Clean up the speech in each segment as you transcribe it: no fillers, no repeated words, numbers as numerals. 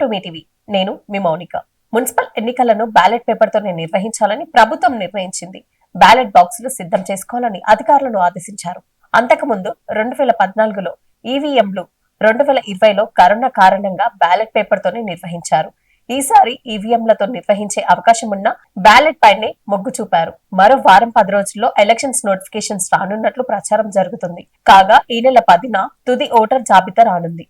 To me TV. నేను మీ Mounika. Municipal ఎన్నికలను ballot పేపర్తోనే నిర్వహించాలని ప్రభుత్వం నిర్ణయించింది. బ్యాలెట్ బాక్సులు సిద్ధం చేసుకోవాలని అధికారులను ఆదేశించారు. అంతకుముందు 2014లో ఈవీఎంలు, 2020లో కరోనా కారణంగా బ్యాలెట్ పేపర్తోనే నిర్వహించారు. ఈసారి ఈవీఎంలతో నిర్వహించే అవకాశం ఉన్న బ్యాలెట్ పైనే మొగ్గు చూపారు. మరో వారం 10 రోజుల్లో ఎలక్షన్స్ నోటిఫికేషన్స్ రానున్నట్లు ప్రచారం జరుగుతుంది. కాగా ఈ నెల 10న తుది ఓటర్ జాబితా రానుంది.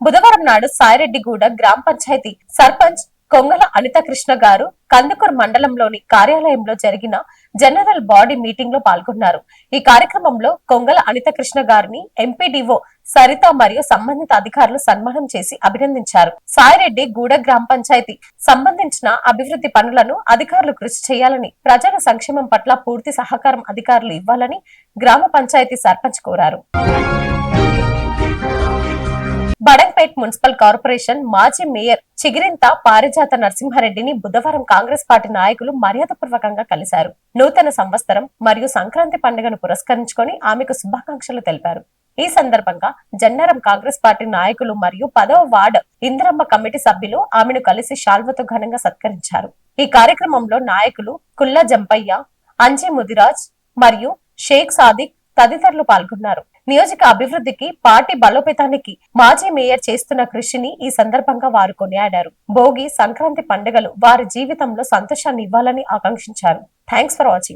బుధవారం నాడు సాయిరెడ్డిగూడ గ్రామ పంచాయతీ సర్పంచ్ కొంగల అనిత కృష్ణ గారు కందుకూరు మండలంలోని కార్యాలయంలో జరిగిన జనరల్ బాడీ మీటింగ్ లో పాల్గొన్నారు. ఈ కార్యక్రమంలో కొంగల అనిత కృష్ణ గారిని ఎంపీడీఓ సరిత మరియు సంబంధిత అధికారులు సన్మానం చేసి అభినందించారు. సాయిరెడ్డి గూడ గ్రామ పంచాయతీ సంబంధించిన అభివృద్ధి పనులను అధికారులు కృషి చేయాలని, ప్రజల సంక్షేమం పట్ల పూర్తి సహకారం అధికారులు ఇవ్వాలని గ్రామ పంచాయతీ సర్పంచ్ కోరారు. బడంగ్పేట్ మున్సిపల్ కార్పొరేషన్ మాజీ మేయర్ చిగిరింత పారిజాత నరసింహారెడ్డిని బుధవారం కాంగ్రెస్ పార్టీ నాయకులు మర్యాదపూర్వకంగా కలిశారు. నూతన సంవత్సరం మరియు సంక్రాంతి పండుగను పురస్కరించుకొని ఆమెకు శుభాకాంక్షలు తెలిపారు. ఈ సందర్భంగా జన్నారం కాంగ్రెస్ పార్టీ నాయకులు మరియు 10వ వార్డు ఇందిరమ్మ కమిటీ సభ్యులు ఆమెను కలిసి శాల్వతో ఘనంగా సత్కరించారు. ఈ కార్యక్రమంలో నాయకులు కుల్లా జంపయ్య, అంజీ ముదిరాజ్ మరియు షేక్ సాదిక్ తదితరులు పాల్గొన్నారు. నియోజక అభివృద్ధికి, పార్టీ బలోపేతానికి మాజీ మేయర్ చేస్తున్న కృషిని ఈ సందర్భంగా వారు కొనియాడారు. భోగి, సంక్రాంతి పండుగలు వారి జీవితంలో సంతోషాన్ని ఇవ్వాలని ఆకాంక్షించారు. Thanks for watching.